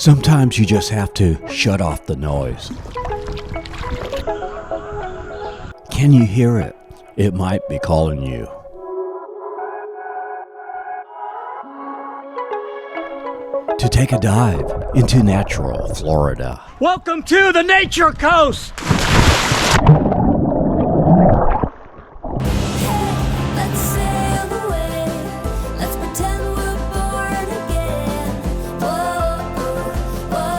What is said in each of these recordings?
Sometimes you just have to shut off the noise. Can you hear it? It might be calling you. To take a dive into natural Florida. Welcome to the NatureCoast! Let's sail away. Let's pretend we're born again. Whoa, whoa, whoa.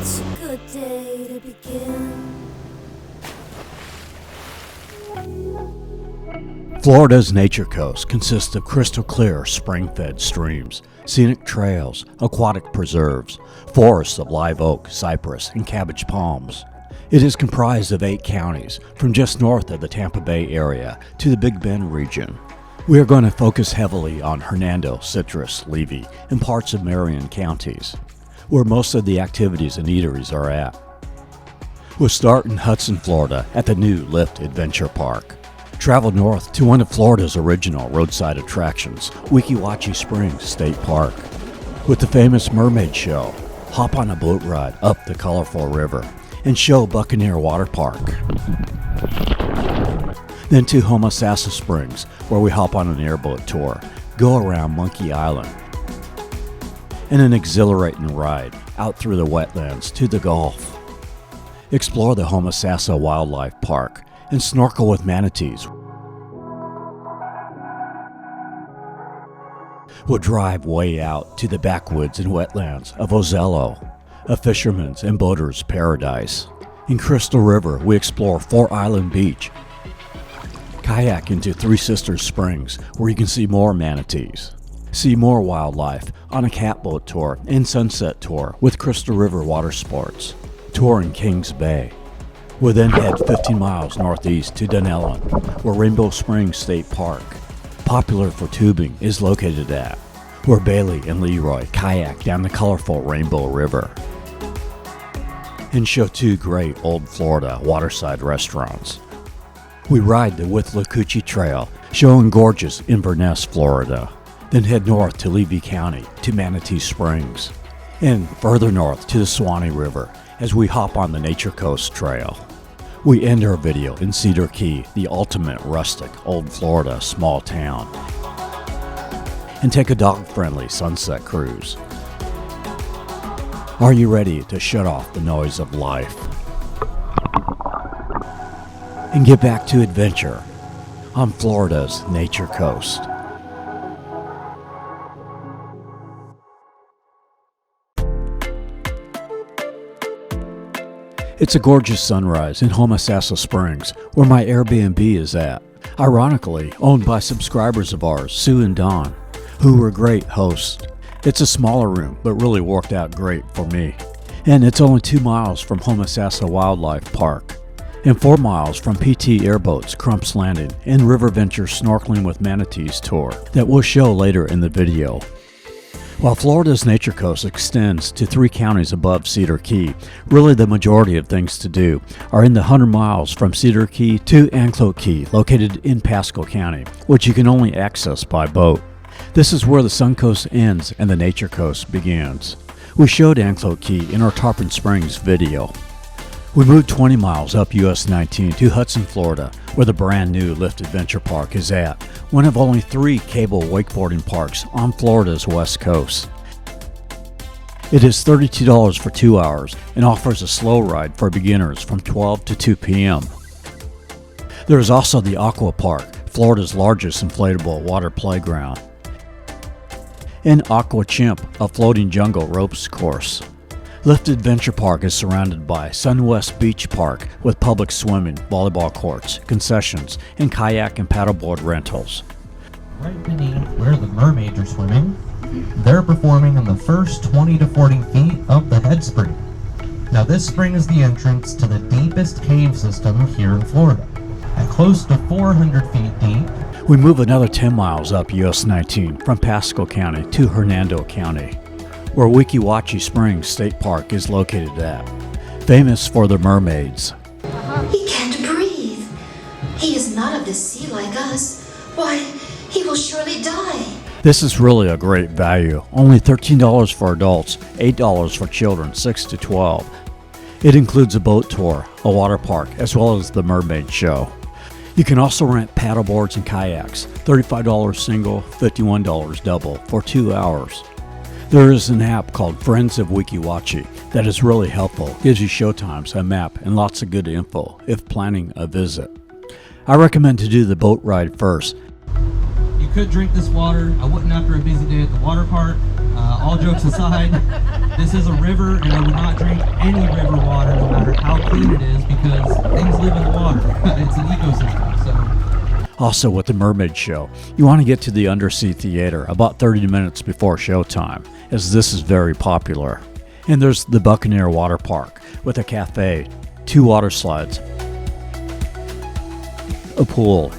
It's a good day to begin. Florida's NatureCoast consists of crystal clear spring-fed streams, scenic trails, aquatic preserves, forests of live oak, cypress, and cabbage palms. It is comprised of 8 counties, from just north of the Tampa Bay area to the Big Bend region. We are going to focus heavily on Hernando, Citrus, Levy, and parts of Marion counties, where most of the activities and eateries are at. We'll start in Hudson, Florida at the new Lift Adventure Park. Travel north to one of Florida's original roadside attractions, Weeki Wachee Springs State Park. With the famous mermaid show, hop on a boat ride up the colorful river and show Buccaneer Water Park. Then to Homosassa Springs, where we hop on an airboat tour, go around Monkey Island, and an exhilarating ride out through the wetlands to the Gulf. Explore the Homosassa WildLife Pk and snorkel with manatees. We'll drive way out to the backwoods and wetlands of Ozello, a fisherman's and boater's paradise. In Crystal River, we explore 4 Island Beach, kayak into Three Sisters Springs, where you can see more manatees. See more wildlife on a CatBoat Tour and Sunset Tour with Crystal River Water Sports. Tour in Kings Bay. We'll then head 15 miles northeast to Dunnellon, where Rainbow Springs State Park, popular for tubing, is located at, where Bailey and Leroy kayak down the colorful Rainbow River, and show 2 great old Florida waterside restaurants. We ride the Withlacoochee Trail, showing gorgeous Inverness, Florida, then head north to Levy County to Manatee Springs, and further north to the Suwannee River as we hop on the NatureCoast Trail. We end our video in Cedar Key, the ultimate rustic old Florida small town, and take a dog-friendly sunset cruise. Are you ready to shut off the noise of life and get back to adventure on Florida's NatureCoast? It's a gorgeous sunrise in Homosassa Springs, where my Airbnb is at, ironically owned by subscribers of ours, Sue and Don, who were great hosts. It's a smaller room, but really worked out great for me. And it's only 2 miles from Homosassa WildLife Pk, and 4 miles from PT Airboat's Crump's Landing and River Venture Snorkeling with Manatees tour that we'll show later in the video. While Florida's NatureCoast extends to 3 counties above Cedar Key, really the majority of things to do are in the 100 miles from Cedar Key to Anclote Key, located in Pasco County, which you can only access by boat. This is where the Suncoast ends and the NatureCoast begins. We showed Anclote Key in our Tarpon Springs video. We moved 20 miles up US 19 to Hudson, Florida, where the brand new Lift Adventure Park is at, one of only 3 cable wakeboarding parks on Florida's west coast. It is $32 for 2 hours and offers a slow ride for beginners from 12 to 2 p.m. There is also the Aqua Park, Florida's largest inflatable water playground, and Aqua Chimp, a floating jungle ropes course. Lift Adventure Park is surrounded by Sunwest Beach Park with public swimming, volleyball courts, concessions, and kayak and paddleboard rentals. Right beneath where the mermaids are swimming, they're performing on the first 20 to 40 feet of the head spring. Now this spring is the entrance to the deepest cave system here in Florida. At close to 400 feet deep, We move another 10 miles up US 19 from Pasco County to Hernando County, where Weeki Wachee Springs State Park is located at, famous for their mermaids. He can't breathe. He is not of the sea like us. Why, he will surely die. This is really a great value. Only $13 for adults, $8 for children 6 to 12. It includes a boat tour, a water park, as well as the mermaid show. You can also rent paddleboards and kayaks, $35 single, $51 double, for 2 hours. There is an app called Friends of Weeki Wachee that is really helpful, gives you showtimes, a map, and lots of good info if planning a visit. I recommend to do the boat ride first. You could drink this water. I wouldn't after a busy day at the water park. All jokes aside, this is a river, and I would not drink any river water no matter how clean it is because things live in the water. It's an ecosystem, so. Also with the mermaid show, you want to get to the undersea theater about 30 minutes before showtime, as this is very popular. And there's the Buccaneer Water Park with a cafe, 2 water slides, a pool,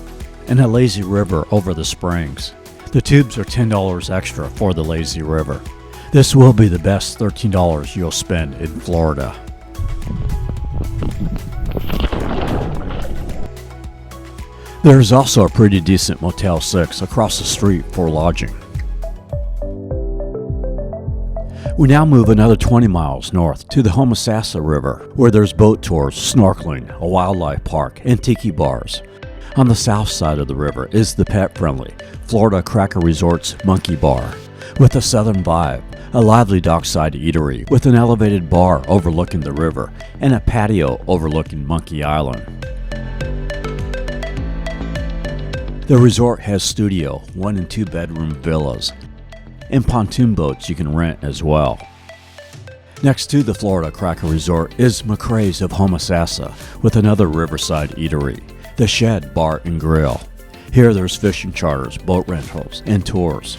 and a lazy river over the springs. The tubes are $10 extra for the lazy river. This will be the best $13 you'll spend in Florida. There is also a pretty decent Motel 6 across the street for lodging. We now move another 20 miles north to the Homosassa River, where there's boat tours, snorkeling, a wildlife park, and tiki bars. On the south side of the river is the pet-friendly Florida Cracker Resorts Monkey Bar, with a southern vibe, a lively dockside eatery with an elevated bar overlooking the river, and a patio overlooking Monkey Island. The resort has studio, 1 and 2 bedroom villas, and pontoon boats you can rent as well. Next to the Florida Cracker Resort is McRae's of Homosassa, with another riverside eatery, the Shed Bar and Grill. Here there's fishing charters, boat rentals, and tours,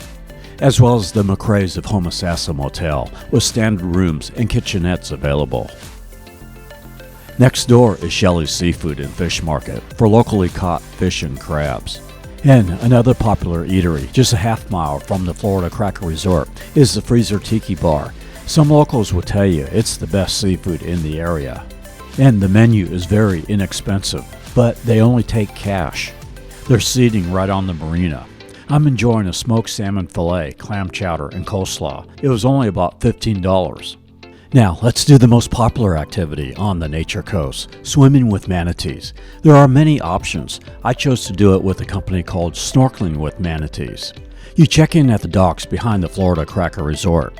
as well as the McRae's of Homosassa Motel, with standard rooms and kitchenettes available. Next door is Shelley's Seafood and Fish Market for locally caught fish and crabs. And another popular eatery, just a half mile from the Florida Cracker Resort, is the Freezer Tiki Bar. Some locals will tell you it's the best seafood in the area. And the menu is very inexpensive, but they only take cash. There's seating right on the marina. I'm enjoying a smoked salmon fillet, clam chowder, and coleslaw. It was only about $15. Now, let's do the most popular activity on the Nature Coast, swimming with manatees. There are many options. I chose to do it with a company called Snorkeling with Manatees. You check in at the docks behind the Florida Cracker Resort.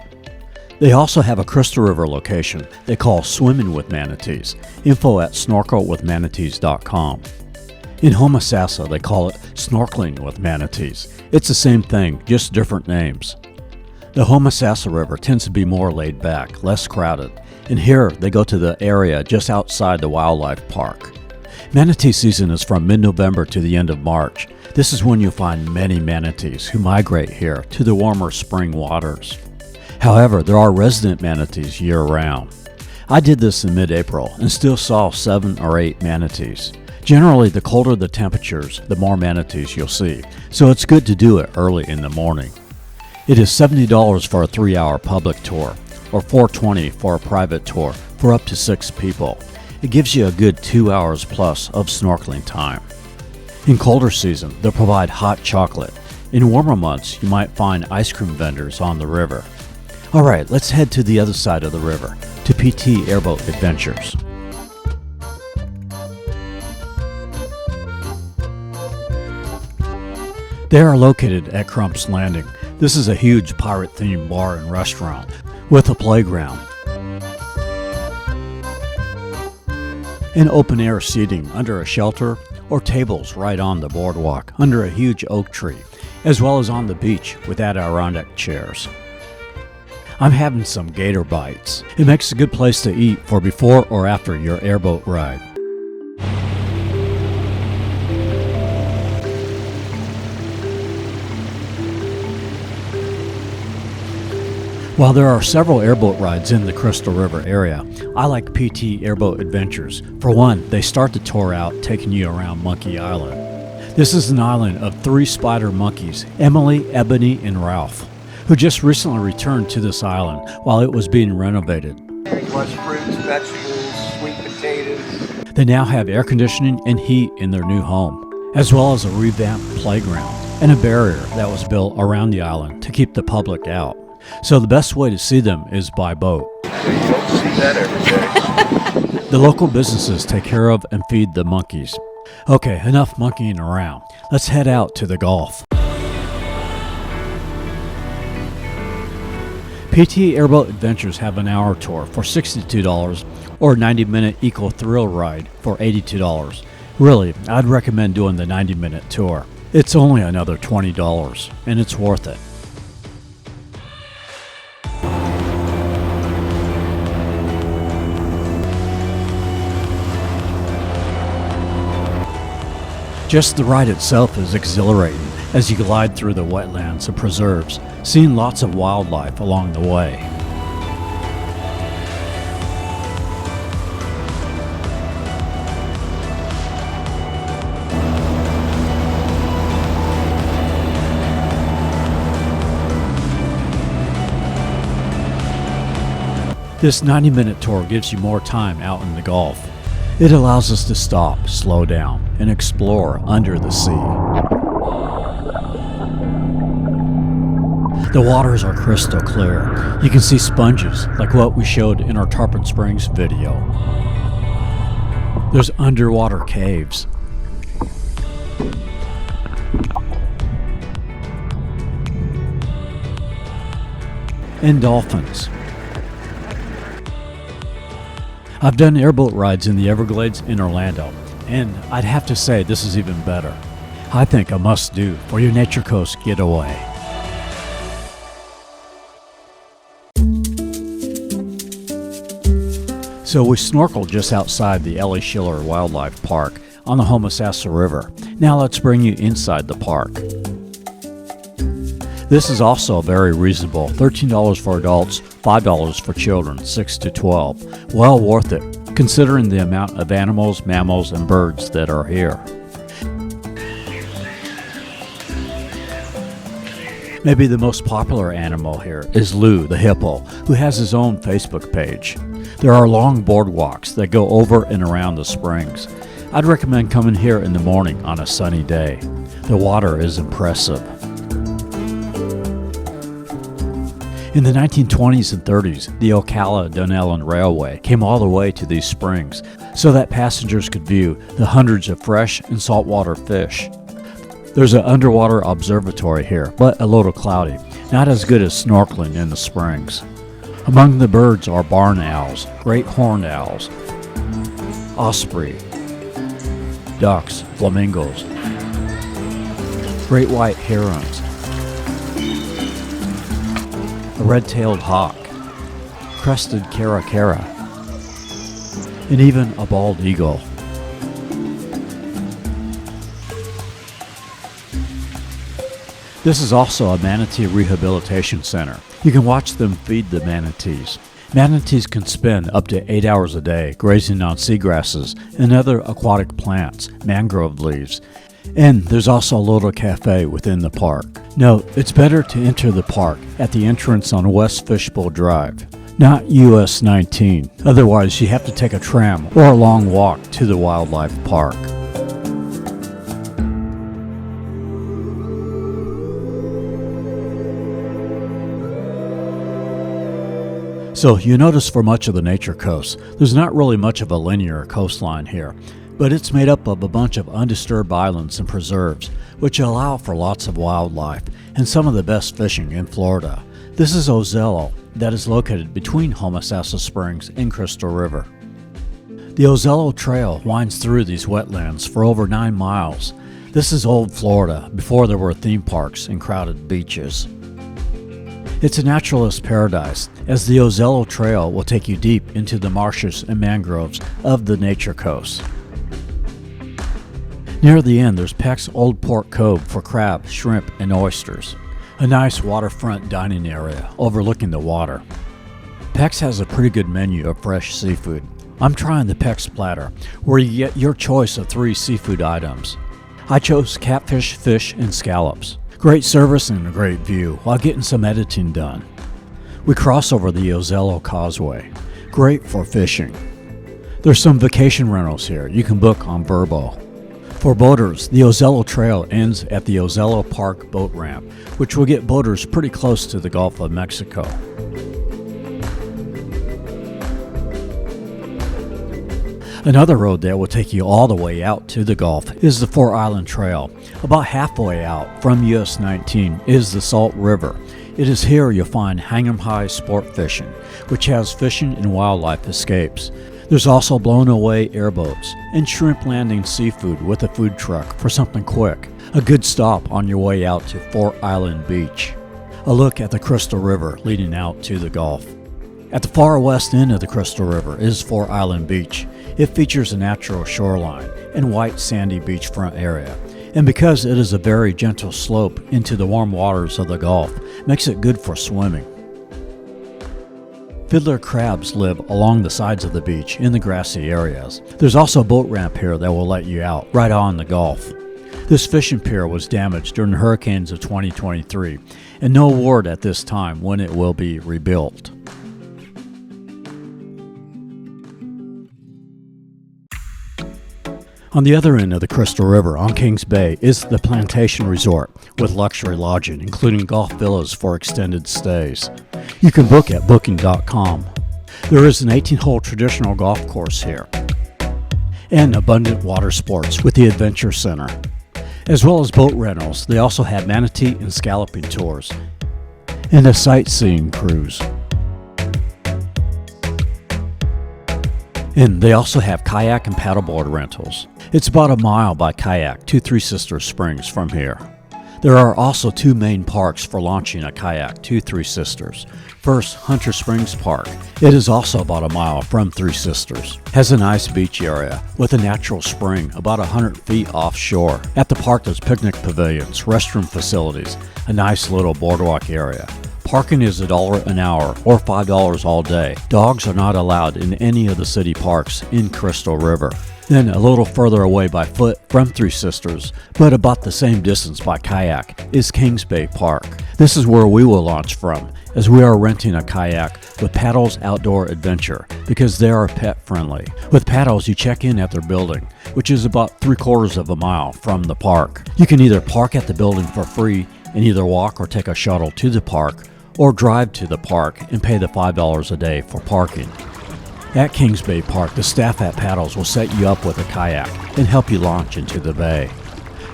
They also have a Crystal River location they call Swimming with Manatees. Info at snorkelwithmanatees.com. In Homosassa, they call it Snorkeling with Manatees. It's the same thing, just different names. The Homosassa River tends to be more laid back, less crowded, and here they go to the area just outside the wildlife park. Manatee season is from mid-November to the end of March. This is when you'll find many manatees who migrate here to the warmer spring waters. However, there are resident manatees year-round. I did this in mid-April and still saw 7 or 8 manatees. Generally, the colder the temperatures, the more manatees you'll see, so it's good to do it early in the morning. It is $70 for a 3-hour public tour, or $420 for a private tour for up to 6 people. It gives you a good 2 hours plus of snorkeling time. In colder season, they'll provide hot chocolate. In warmer months, you might find ice cream vendors on the river. Alright, let's head to the other side of the river, to PT Airboat Adventures. They are located at Crump's Landing. This is a huge pirate-themed bar and restaurant with a playground and open-air seating under a shelter or tables right on the boardwalk under a huge oak tree, as well as on the beach with Adirondack chairs. I'm having some gator bites. It makes a good place to eat for before or after your airboat ride. While there are several airboat rides in the Crystal River area, I like PT Airboat Adventures. For one, they start the tour out taking you around Monkey Island. This is an island of 3 spider monkeys, Emily, Ebony, and Ralph, who just recently returned to this island while it was being renovated. Plus fruits, vegetables, sweet potatoes. They now have air conditioning and heat in their new home, as well as a revamped playground. and a barrier that was built around the island to keep the public out. So the best way to see them is by boat. You don't see that every day. The local businesses take care of and feed the monkeys. Okay, enough monkeying around. Let's head out to the Gulf. PT Airboat Adventures have an hour tour for $62 or a 90-minute Eco Thrill ride for $82. Really, I'd recommend doing the 90-minute tour. It's only another $20, and it's worth it. Just the ride itself is exhilarating as you glide through the wetlands and preserves, seeing lots of wildlife along the way. This 90-minute tour gives you more time out in the Gulf. It allows us to stop, slow down, and explore under the sea. The waters are crystal clear. You can see sponges like what we showed in our Tarpon Springs video. There's underwater caves. And dolphins. I've done airboat rides in the Everglades in Orlando, and I'd have to say this is even better. I think a must-do for your NatureCoast getaway. So we snorkeled just outside the Ellie Schiller Wildlife Park on the Homosassa River. Now let's bring you inside the park. This is also very reasonable, $13 for adults, $5 for children, 6 to 12. Well worth it, considering the amount of animals, mammals, and birds that are here. Maybe the most popular animal here is Lou the hippo, who has his own Facebook page. There are long boardwalks that go over and around the springs. I'd recommend coming here in the morning on a sunny day. The water is impressive. In the 1920s and 30s, the Ocala-Dunnellon Railway came all the way to these springs so that passengers could view the hundreds of fresh and saltwater fish. There's an underwater observatory here, but a little cloudy, not as good as snorkeling in the springs. Among the birds are barn owls, great horned owls, osprey, ducks, flamingos, great white herons, a red-tailed hawk, crested caracara, and even a bald eagle. This is also a manatee rehabilitation center. You can watch them feed the manatees. Manatees can spend up to 8 hours a day grazing on seagrasses and other aquatic plants, mangrove leaves. And there's also a little cafe within the park. Note, it's better to enter the park at the entrance on West Fishbowl Drive, not US 19. Otherwise, you have to take a tram or a long walk to the wildlife park. So you notice for much of the Nature Coast, there's not really much of a linear coastline here, but it's made up of a bunch of undisturbed islands and preserves, which allow for lots of wildlife and some of the best fishing in Florida. This is Ozello, that is located between Homosassa Springs and Crystal River. The Ozello Trail winds through these wetlands for over 9 miles. This is old Florida, before there were theme parks and crowded beaches. It's a naturalist paradise, as the Ozello Trail will take you deep into the marshes and mangroves of the Nature Coast. Near the end, there's Peck's Old Port Cove for crab, shrimp, and oysters. A nice waterfront dining area overlooking the water. Peck's has a pretty good menu of fresh seafood. I'm trying the Peck's platter, where you get your choice of 3 seafood items. I chose catfish, fish, and scallops. Great service and a great view while getting some editing done. We cross over the Ozello Causeway. Great for fishing. There's some vacation rentals here you can book on Vrbo. For boaters, the Ozello Trail ends at the Ozello Park boat ramp, which will get boaters pretty close to the Gulf of Mexico. Another road that will take you all the way out to the Gulf is the Four Island Trail. About halfway out from US 19 is the Salt River. It is here you'll find Hang'em High Sport Fishing, which has fishing and wildlife escapes. There's also blown away airboats and shrimp landing seafood with a food truck for something quick. A good stop on your way out to Four Island Beach. A look at the Crystal River leading out to the Gulf. At the far west end of the Crystal River is Four Island Beach. It features a natural shoreline and white sandy beachfront area. And because it is a very gentle slope into the warm waters of the Gulf, makes it good for swimming. Fiddler crabs live along the sides of the beach in the grassy areas. There's also a boat ramp here that will let you out right on the Gulf. This fishing pier was damaged during the hurricanes of 2023, and no word at this time when it will be rebuilt. On the other end of the Crystal River on Kings Bay is the Plantation Resort with luxury lodging, including golf villas for extended stays. You can book at booking.com. There is an 18-hole traditional golf course here and abundant water sports with the Adventure Center. As well as boat rentals, they also have Manatee and scalloping tours and a sightseeing cruise. And they also have kayak and paddleboard rentals. It's about a mile by kayak to Three Sisters Springs from here. There are also two main parks for launching a kayak to Three Sisters. First, Hunter Springs Park. It is also about a mile from Three Sisters. Has a nice beach area with a natural spring about 100 feet offshore. At the park there's picnic pavilions, restroom facilities, a nice little boardwalk area. Parking is $1 an hour or $5 all day. Dogs are not allowed in any of the city parks in Crystal River. Then a little further away by foot from Three Sisters, but about the same distance by kayak, is Kings Bay Park. This is where we will launch from, as we are renting a kayak with Paddles Outdoor Adventure because they are pet friendly. With Paddles, you check in at their building, which is about 3/4 of a mile from the park. You can either park at the building for free and either walk or take a shuttle to the park, or drive to the park and pay the $5 a day for parking. At Kings Bay Park, the staff at Paddles will set you up with a kayak and help you launch into the bay.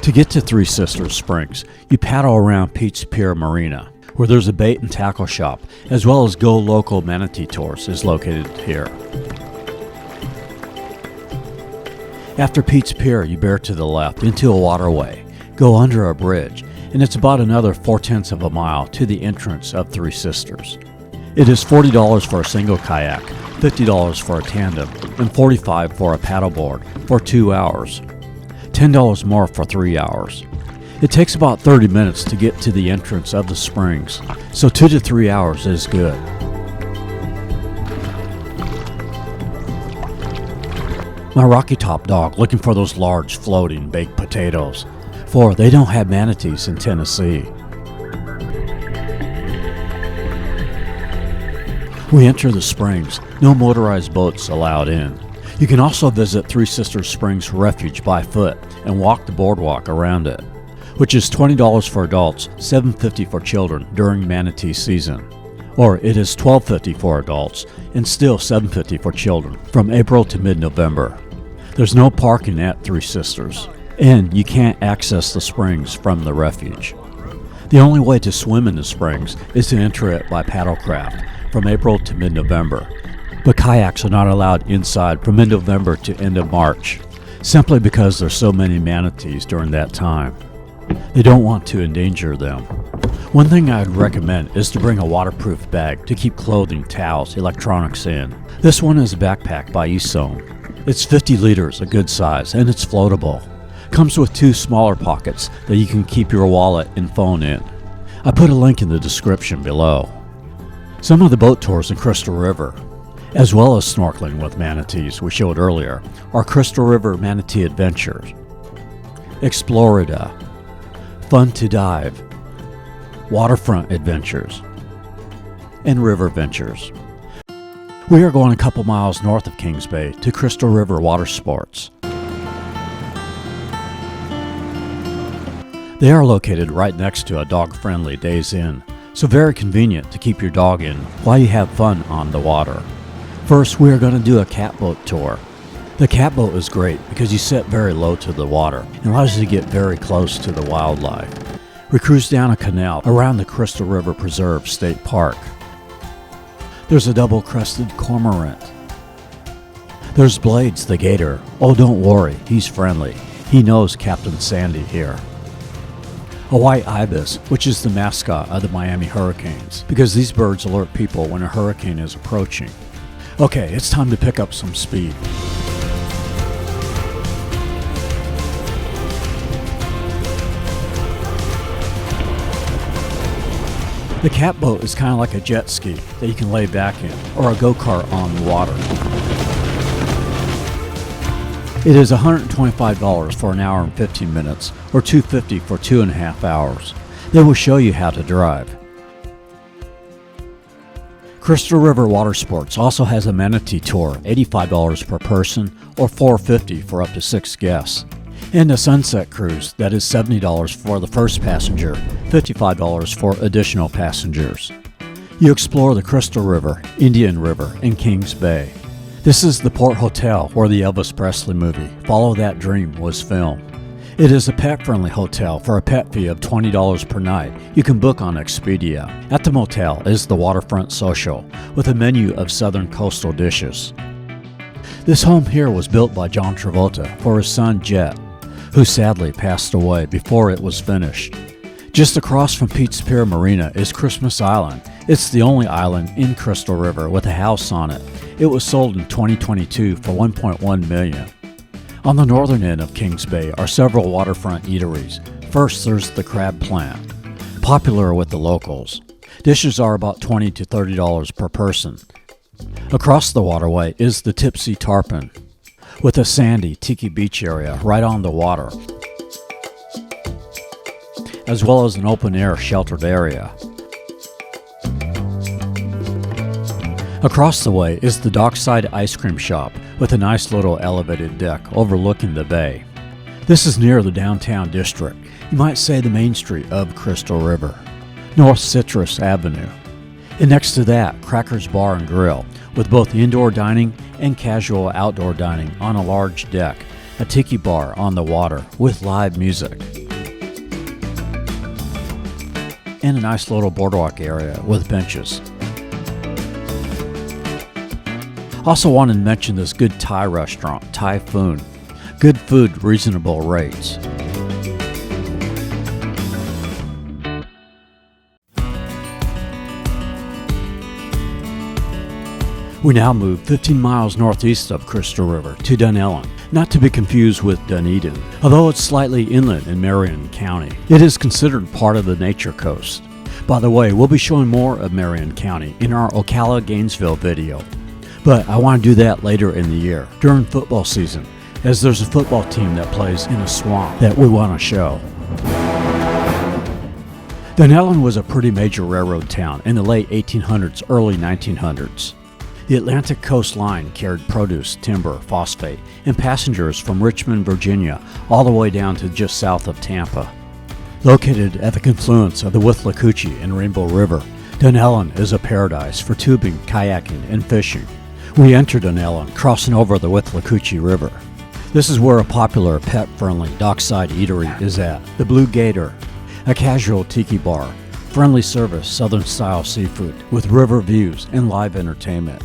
To get to Three Sisters Springs, you paddle around Pete's Pier Marina, where there's a bait and tackle shop, as well as Go Local Manatee Tours is located here. After Pete's Pier, you bear to the left into a waterway, go under a bridge, and it's about another 4/10 of a mile to the entrance of Three Sisters. It is $40 for a single kayak, $50 for a tandem, and $45 for a paddleboard for 2 hours, $10 more for 3 hours. It takes about 30 minutes to get to the entrance of the springs, so 2 to 3 hours is good. My Rocky Top dog looking for those large floating baked potatoes, for they don't have manatees in Tennessee. We enter the springs, no motorized boats allowed in. You can also visit Three Sisters Springs Refuge by foot and walk the boardwalk around it, which is $20 for adults, $7.50 for children during manatee season. Or it is $12.50 for adults and still $7.50 for children from April to mid-November. There's no parking at Three Sisters, and you can't access the springs from the refuge. The only way to swim in the springs is to enter it by paddlecraft from April to mid-November, but kayaks are not allowed inside from mid-November to end of March, simply because there's so many manatees during that time. They don't want to endanger them. One thing I'd recommend is to bring a waterproof bag to keep clothing, towels, electronics in. This one is a backpack by Eastzone. It's 50 liters, a good size, and it's floatable. Comes with 2 smaller pockets that you can keep your wallet and phone in. I put a link in the description below. Some of the boat tours in Crystal River, as well as snorkeling with manatees we showed earlier, are Crystal River Manatee Adventures, Explorida, Fun to Dive, Waterfront Adventures, and River Ventures. We are going a couple miles north of Kings Bay to Crystal River Water Sports. They are located right next to a dog-friendly Days Inn, so very convenient to keep your dog in while you have fun on the water. First, we are going to do a CatBoat tour. The CatBoat is great because you sit very low to the water and allows you to get very close to the wildlife. We cruise down a canal around the Crystal River Preserve State Park. There's a double-crested cormorant. There's Blades the gator. Oh, don't worry, he's friendly. He knows Captain Sandy here. A white ibis, which is the mascot of the Miami Hurricanes, because these birds alert people when a hurricane is approaching. Okay, it's time to pick up some speed. The CatBoat is kind of like a jet ski that you can lay back in, or a go-kart on the water. It is $125 for an hour and 15 minutes, or $250 for 2.5 hours. They will show you how to drive. Crystal River Water Sports also has a Manatee Tour, $85 per person, or $450 for up to 6 guests. And a Sunset Cruise that is $70 for the first passenger, $55 for additional passengers. You explore the Crystal River, Indian River, and Kings Bay. This is the Port Hotel where the Elvis Presley movie, Follow That Dream, was filmed. It is a pet-friendly hotel for a pet fee of $20 per night. You can book on Expedia. At the motel is the Waterfront Social, with a menu of southern coastal dishes. This home here was built by John Travolta for his son Jet, who sadly passed away before it was finished. Just across from Pete's Pier Marina is Christmas Island. It's the only island in Crystal River with a house on it. It was sold in 2022 for $1.1 million. On the northern end of Kings Bay are several waterfront eateries. First, there's the Crab Plant, popular with the locals. Dishes are about $20 to $30 per person. Across the waterway is the Tipsy Tarpon, with a sandy tiki beach area right on the water, as well as an open-air sheltered area. Across the way is the Dockside Ice Cream Shop with a nice little elevated deck overlooking the bay. This is near the downtown district, you might say the main street of Crystal River, North Citrus Avenue. And next to that, Crackers Bar and Grill, with both indoor dining and casual outdoor dining on a large deck, a tiki bar on the water with live music, and a nice little boardwalk area with benches. Also wanted to mention this good Thai restaurant, Typhoon. Good food, reasonable rates. We now move 15 miles northeast of Crystal River to Dunnellon, not to be confused with Dunedin, although it's slightly inland in Marion County. It is considered part of the NatureCoast. By the way, we'll be showing more of Marion County in our Ocala-Gainesville video. But I want to do that later in the year, during football season, as there's a football team that plays in a swamp that we want to show. Dunnellon was a pretty major railroad town in the late 1800s, early 1900s. The Atlantic Coast Line carried produce, timber, phosphate, and passengers from Richmond, Virginia, all the way down to just south of Tampa. Located at the confluence of the Withlacoochee and Rainbow River, Dunnellon is a paradise for tubing, kayaking, and fishing. We enter Dunnellon crossing over the Withlacoochee River. This is where a popular pet-friendly dockside eatery is at, the Blue Gator, a casual tiki bar, friendly service, southern-style seafood with river views and live entertainment.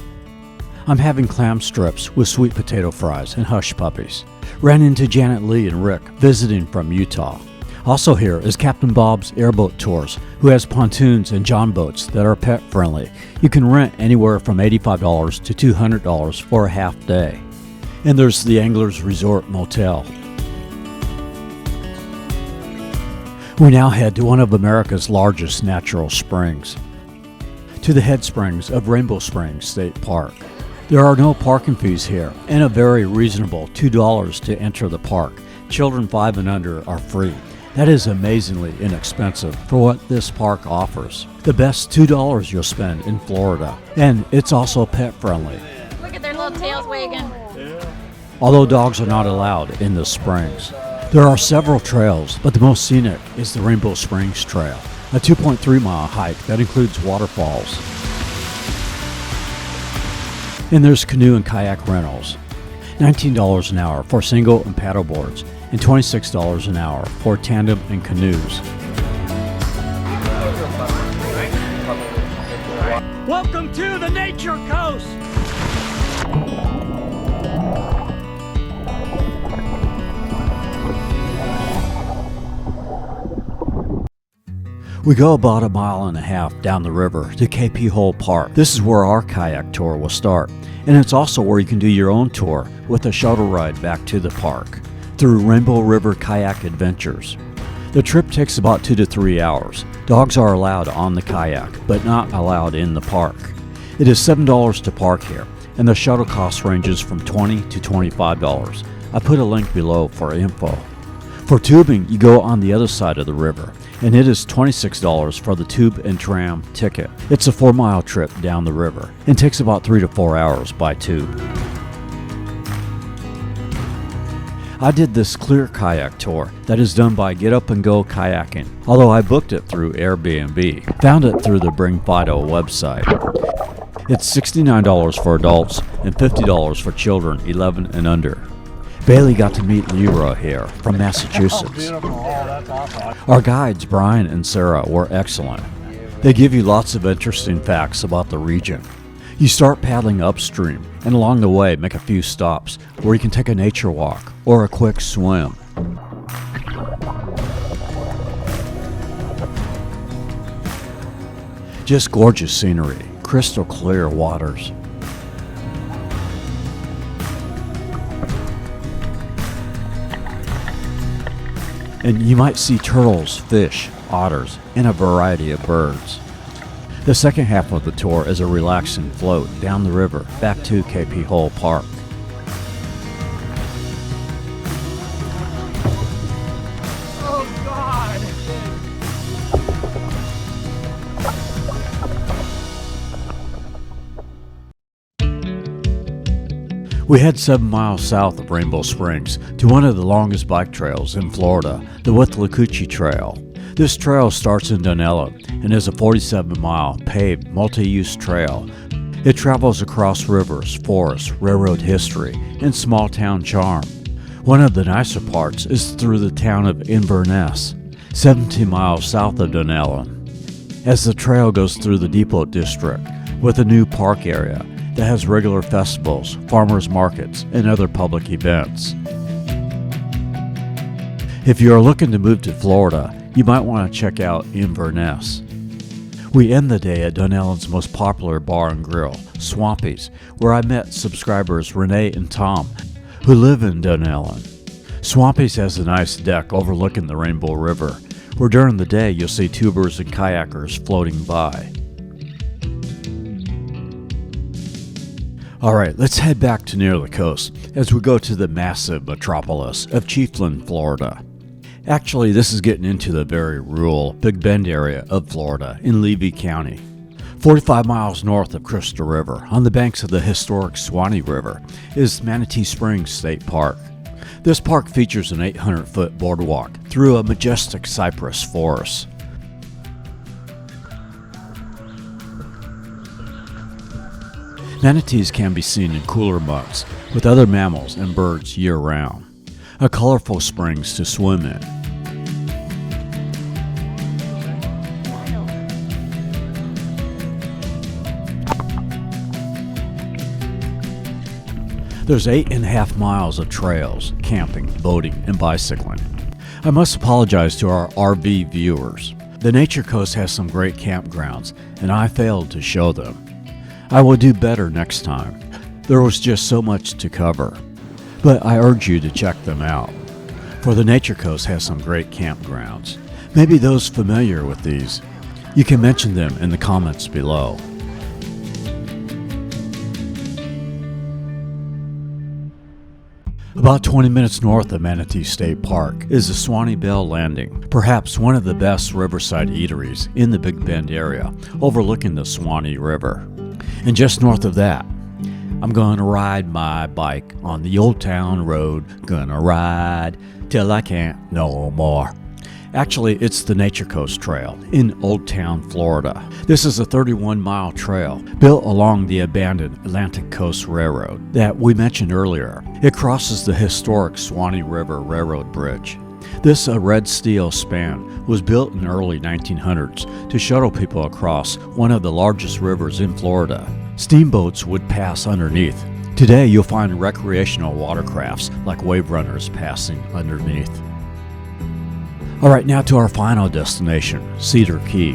I'm having clam strips with sweet potato fries and hush puppies. Ran into Janet Lee and Rick visiting from Utah. Also here is Captain Bob's Airboat Tours, who has pontoons and john boats that are pet-friendly. You can rent anywhere from $85 to $200 for a half day. And there's the Anglers Resort Motel. We now head to one of America's largest natural springs, to the head springs of Rainbow Springs State Park. There are no parking fees here, and a very reasonable $2 to enter the park. Children 5 and under are free. That is amazingly inexpensive for what this park offers. The best $2 you'll spend in Florida. And it's also pet friendly. Look at their little tails wagging. Although dogs are not allowed in the springs. There are several trails, but the most scenic is the Rainbow Springs Trail, a 2.3-mile hike that includes waterfalls. And there's canoe and kayak rentals, $19 an hour for single and paddle boards, and $26 an hour for tandem and canoes. Welcome to the Nature Coast. We go about a mile and a half down the river to KP Hole Park. This is where our kayak tour will start, and it's also where you can do your own tour with a shuttle ride back to the park through Rainbow River Kayak Adventures. The trip takes about 2 to 3 hours. Dogs are allowed on the kayak, but not allowed in the park. It is $7 to park here, and the shuttle cost ranges from $20 to $25. I put a link below for info. For tubing, you go on the other side of the river, and it is $26 for the tube and tram ticket. It's a 4-mile trip down the river and takes about 3 to 4 hours by tube. I did this clear kayak tour that is done by Get Up and Go Kayaking, although I booked it through Airbnb. Found it through the Bring Fido website. It's $69 for adults and $50 for children 11 and under. Bailey got to meet Leroy here from Massachusetts. Our guides, Brian and Sarah, were excellent. They give you lots of interesting facts about the region. You start paddling upstream, and along the way make a few stops where you can take a nature walk or a quick swim. Just gorgeous scenery, crystal clear waters. And you might see turtles, fish, otters, and a variety of birds. The second half of the tour is a relaxing float down the river back to KP Hole Park. Oh, God. We head 7 miles south of Rainbow Springs to one of the longest bike trails in Florida, the Weeki Wachee Trail. This trail starts in Dunnellon and is a 47-mile paved multi-use trail. It travels across rivers, forests, railroad history, and small town charm. One of the nicer parts is through the town of Inverness, 17 miles south of Dunnellon. As the trail goes through the Depot District with a new park area that has regular festivals, farmers markets, and other public events. If you are looking to move to Florida, you might want to check out Inverness. We end the day at Dunnellon's most popular bar and grill, Swampy's, where I met subscribers Renee and Tom, who live in Dunnellon. Swampy's has a nice deck overlooking the Rainbow River, where during the day you'll see tubers and kayakers floating by. Alright, let's head back to near the coast as we go to the massive metropolis of Chiefland, Florida. Actually, this is getting into the very rural Big Bend area of Florida in Levy County. 45 miles north of Crystal River, on the banks of the historic Suwannee River, is Manatee Springs State Park. This park features an 800-foot boardwalk through a majestic cypress forest. Manatees can be seen in cooler months, with other mammals and birds year-round. A colorful springs to swim in. There's 8.5 miles of trails, camping, boating, and bicycling. I must apologize to our RV viewers. The NatureCoast has some great campgrounds, and I failed to show them. I will do better next time. There was just so much to cover. But I urge you to check them out, for the NatureCoast has some great campgrounds. Maybe those familiar with these, you can mention them in the comments below. About 20 minutes north of Manatee State Park is the Swanee Bell Landing, perhaps one of the best riverside eateries in the Big Bend area, overlooking the Suwannee River. And just north of that, I'm going to ride my bike on the Old Town Road, gonna ride till I can't no more. Actually, it's the NatureCoast Trail in Old Town, Florida. This is a 31-mile trail built along the abandoned Atlantic Coast Railroad that we mentioned earlier. It crosses the historic Swanee River Railroad Bridge. This red steel span was built in the early 1900s to shuttle people across one of the largest rivers in Florida. Steamboats would pass underneath. Today, you'll find recreational watercrafts like wave runners passing underneath. All right, now to our final destination, Cedar Key.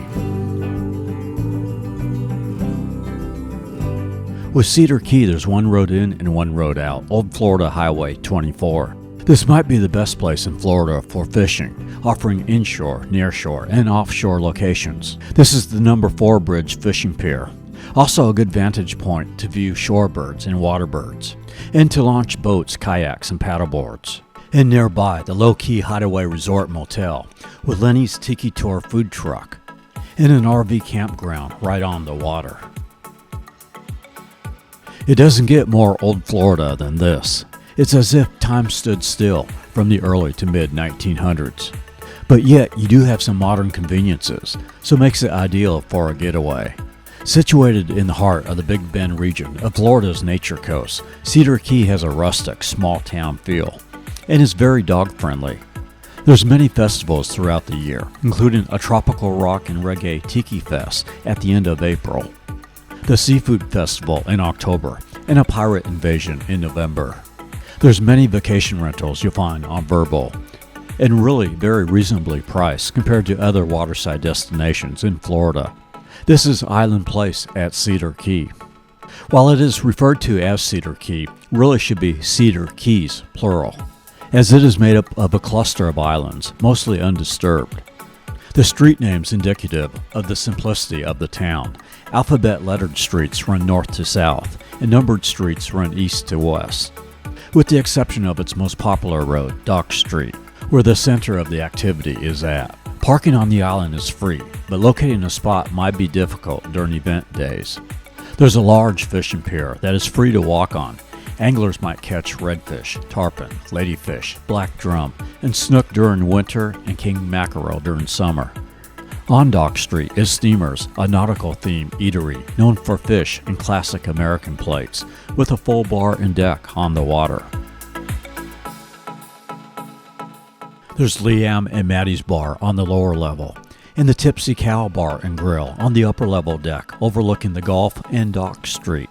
With Cedar Key, there's one road in and one road out, Old Florida Highway 24. This might be the best place in Florida for fishing, offering inshore, nearshore, and offshore locations. This is the number 4 bridge fishing pier. Also a good vantage point to view shorebirds and waterbirds, and to launch boats, kayaks, and paddleboards. And nearby, the low-key Hideaway Resort Motel with Lenny's Tiki Tour food truck and an RV campground right on the water. It doesn't get more Old Florida than this. It's as if time stood still from the early to mid-1900s. But yet, you do have some modern conveniences, so it makes it ideal for a getaway. Situated in the heart of the Big Bend region of Florida's Nature Coast, Cedar Key has a rustic, small-town feel and is very dog-friendly. There's many festivals throughout the year, including a tropical rock and reggae tiki fest at the end of April, the Seafood Festival in October, and a pirate invasion in November. There's many vacation rentals you'll find on Vrbo, and really very reasonably priced compared to other waterside destinations in Florida. This is Island Place at Cedar Key. While it is referred to as Cedar Key, really should be Cedar Keys, plural, as it is made up of a cluster of islands, mostly undisturbed. The street name's indicative of the simplicity of the town. Alphabet-lettered streets run north to south, and numbered streets run east to west, with the exception of its most popular road, Dock Street, where the center of the activity is at. Parking on the island is free, but locating a spot might be difficult during event days. There's a large fishing pier that is free to walk on. Anglers might catch redfish, tarpon, ladyfish, black drum, and snook during winter and king mackerel during summer. On Dock Street is Steamers, a nautical-themed eatery known for fish and classic American plates, with a full bar and deck on the water. There's Liam and Maddie's Bar on the lower level, and the Tipsy Cow Bar and Grill on the upper level deck overlooking the Gulf and Dock Street.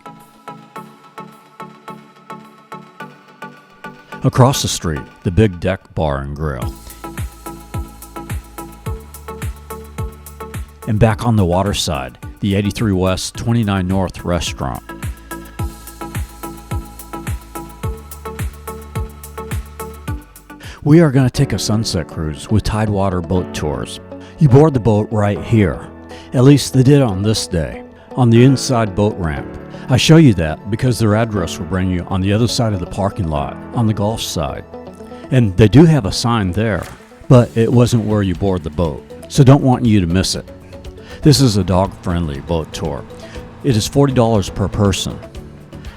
Across the street, the Big Deck Bar and Grill. And back on the water side, the 83 West 29 North restaurant. We are going to take a sunset cruise with Tidewater boat tours. You board the boat right here. At least they did on this day, on the inside boat ramp. I show you that because their address will bring you on the other side of the parking lot, on the Gulf side. And they do have a sign there, but it wasn't where you board the boat, so don't want you to miss it. This is a dog-friendly boat tour. It is $40 per person.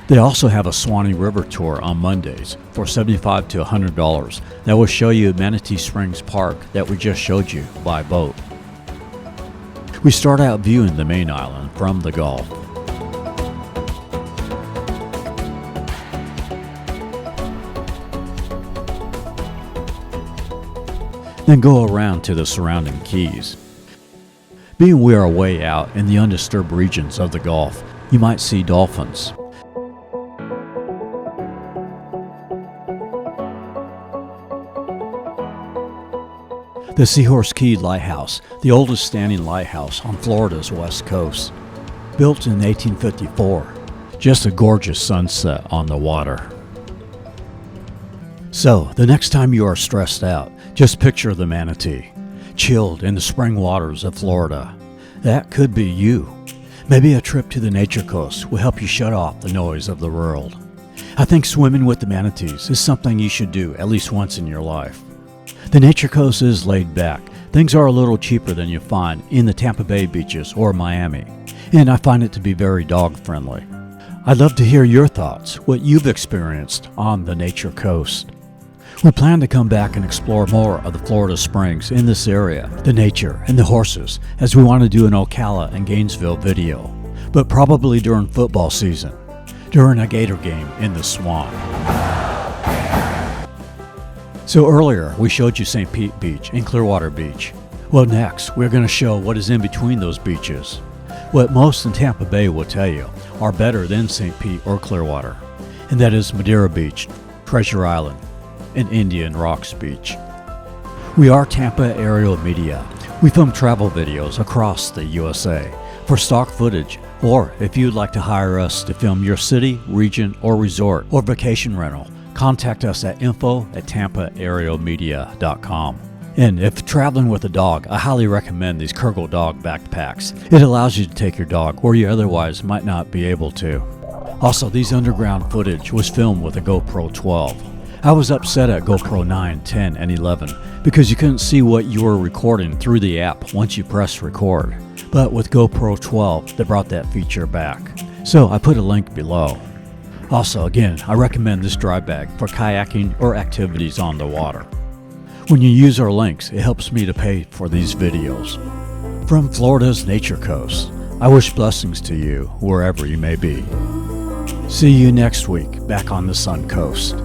They also have a Swanee River tour on Mondays for $75 to $100 that will show you Manatee Springs Park that we just showed you by boat. We start out viewing the main island from the Gulf. Then go around to the surrounding keys. Being we are way out in the undisturbed regions of the Gulf, you might see dolphins. The Seahorse Key Lighthouse, the oldest standing lighthouse on Florida's west coast. Built in 1854, just a gorgeous sunset on the water. So, the next time you are stressed out, just picture the Manatee, chilled in the spring waters of Florida. That could be you. Maybe a trip to the Nature Coast will help you shut off the noise of the world. I think swimming with the manatees is something you should do at least once in your life. The Nature Coast is laid back. Things are a little cheaper than you find in the Tampa Bay beaches or Miami, and I find it to be very dog-friendly. I'd love to hear your thoughts, what you've experienced on the Nature Coast. We plan to come back and explore more of the Florida Springs in this area, the nature and the horses, as we want to do an Ocala and Gainesville video, but probably during football season, during a Gator game in the swamp. So earlier we showed you St. Pete Beach and Clearwater Beach. Well, next we're going to show what is in between those beaches. What most in Tampa Bay will tell you are better than St. Pete or Clearwater, and that is Madeira Beach, Treasure Island, and Indian Rocks Beach. We are Tampa Aerial Media. We film travel videos across the USA for stock footage, or if you'd like to hire us to film your city, region, or resort, or vacation rental, contact us at info@tampaaerialmedia.com. And if traveling with a dog, I highly recommend these Kurgle dog backpacks. It allows you to take your dog where you otherwise might not be able to. Also, these underground footage was filmed with a GoPro 12. I was upset at GoPro 9, 10, and 11 because you couldn't see what you were recording through the app once you press record. But with GoPro 12, they brought that feature back. So I put a link below. Also, again, I recommend this dry bag for kayaking or activities on the water. When you use our links, it helps me to pay for these videos. From Florida's Nature Coast, I wish blessings to you wherever you may be. See you next week back on the Sun Coast.